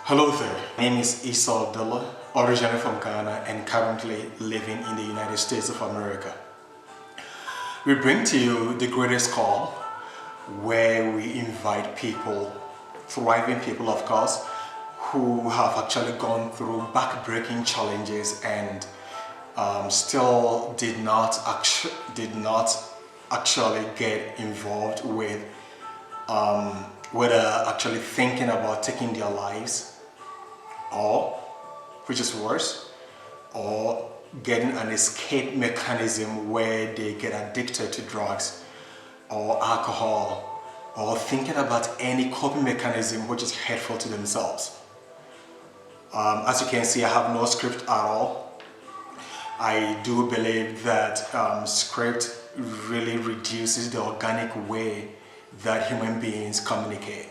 Hello there, my name is Esau Abdullah, originally from Ghana and currently living in the United States of America. We bring to you the Greatest Call, where we invite people, thriving people of course, who have actually gone through back-breaking challenges and still did not actually get involved with whether actually thinking about taking their lives, or, which is worse, or getting an escape mechanism where they get addicted to drugs or alcohol, or thinking about any coping mechanism which is hurtful to themselves. As you can see, I have no script at all. I do believe that script really reduces the organic way that human beings communicate.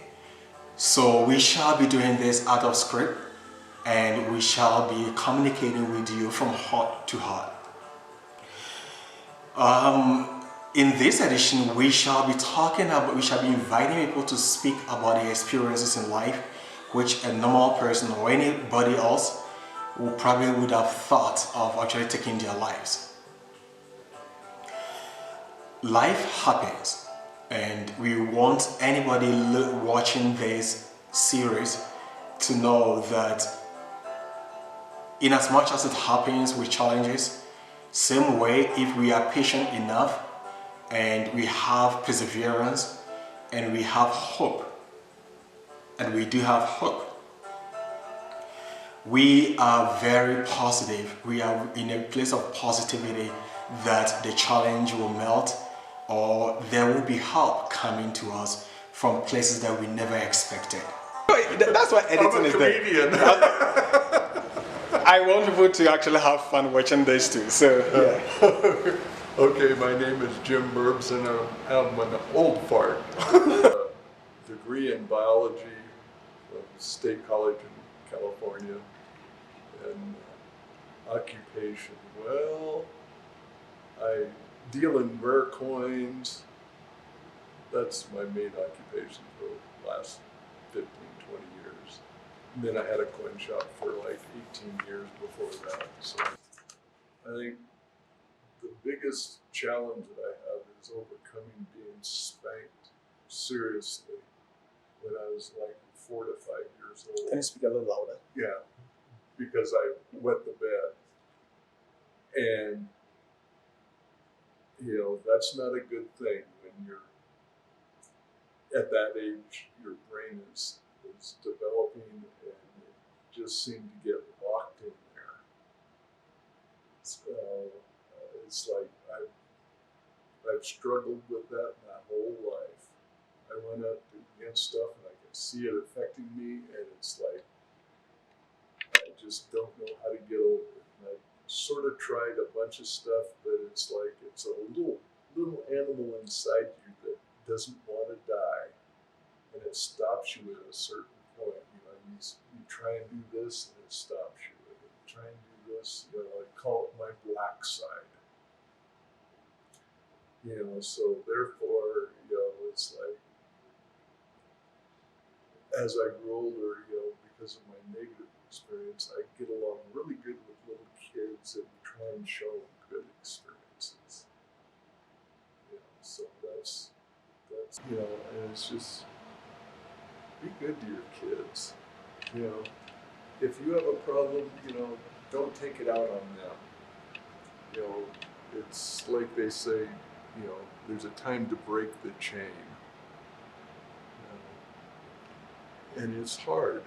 So we shall be doing this out of script, and we shall be communicating with you from heart to heart. In this edition, we shall be inviting people to speak about their experiences in life, which a normal person or anybody else would have thought of actually taking their lives. Life happens, and we want anybody watching this series to know that in as much as it happens with challenges, same way, if we are patient enough and we have perseverance and we have hope, and we do have hope, we are very positive. We are in a place of positivity that the challenge will melt, or there will be help coming to us from places that we never expected. That's why editing is there. Comedian. I want people to actually have fun watching this too, so yeah. Okay, my name is Jim Burbs and I'm an old fart. Degree in biology from State College in California, and occupation, well, I deal in rare coins. That's my main occupation for the last 15, 20 years. And then I had a coin shop for like 18 years before that. So I think the biggest challenge that I have is overcoming being spanked seriously when I was like 4 to 5 years old. Can you speak a little louder? Yeah, because I wet the bed. And, you know, that's not a good thing when you're at that age. Your brain is developing, and it just seemed to get locked in there. It's like I've struggled with that my whole life. I run up against stuff and I can see it affecting me, and it's like I just don't know how to get over it. And I sort of tried a bunch of stuff, but it's like it's a little animal inside you that doesn't want to die, and it stops you at a certain point. You know, you try and do this, and it stops you. And you try and do this, you know, I call it my black side. You know, so therefore, you know, it's like as I grew older, you know, because of my negative experience, I get along really good with little kids and try and show them good experiences. You know, so that's you know, and it's just be good to your kids. You know, if you have a problem, you know, don't take it out on them. You know, it's like they say, you know, there's a time to break the chain. And it's hard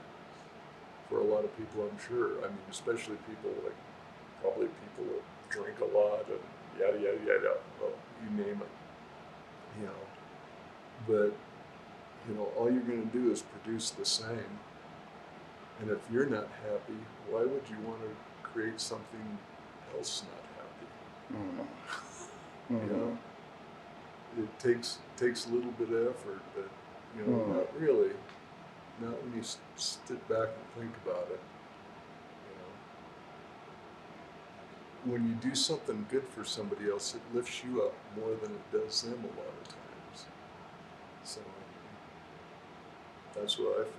for a lot of people, I'm sure. I mean, especially people like, probably people that drink a lot and yada, yada, yada, well, you name it. You know, but, you know, all you're going to do is produce the same. And if you're not happy, why would you want to create something else not happy? Mm-hmm. You know, it takes a little bit of effort, but, you know, not really. Not when you sit back and think about it. You know, when you do something good for somebody else, it lifts you up more than it does them a lot of times. So that's what I find.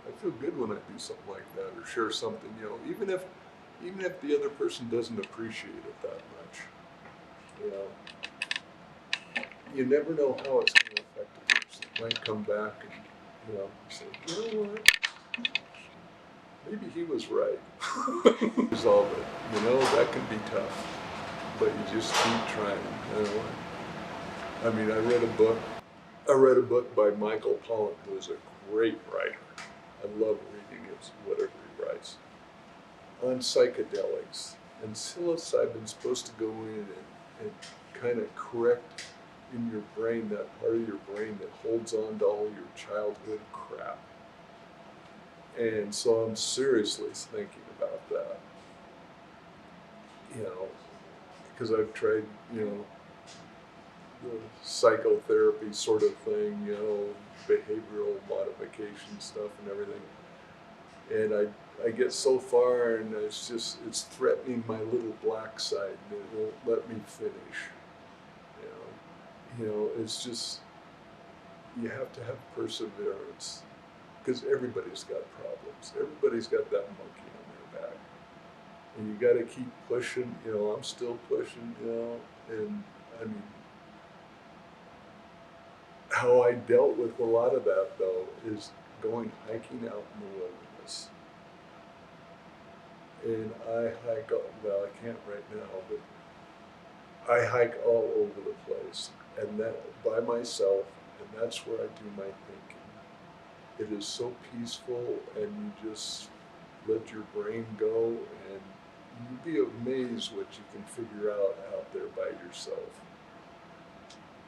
I feel good when I do something like that or share something, even if the other person doesn't appreciate it that much. You know, you never know how it's going to affect a person. It might come back and say, you know what? Maybe he was right. Resolve it. That can be tough, but you just keep trying. I mean, I read a book by Michael Pollan, who is a great writer. I love reading whatever he writes, on psychedelics. And psilocybin's supposed to go in and kind of correct in your brain that part of your brain that holds on to all your childhood crap. And so I'm seriously thinking about that, because I've tried, the psychotherapy sort of thing, behavioral modification stuff and everything. And I get so far and it's threatening my little black side and it won't let me finish. It's just, you have to have perseverance because everybody's got problems. Everybody's got that monkey on their back. And you got to keep pushing, I'm still pushing, and I mean, how I dealt with a lot of that though is going hiking out in the wilderness. And I hike, well, I can't right now, but I hike all over the place, and that by myself, and that's where I do my thinking. It is so peaceful, and you just let your brain go, and you'd be amazed what you can figure out there by yourself.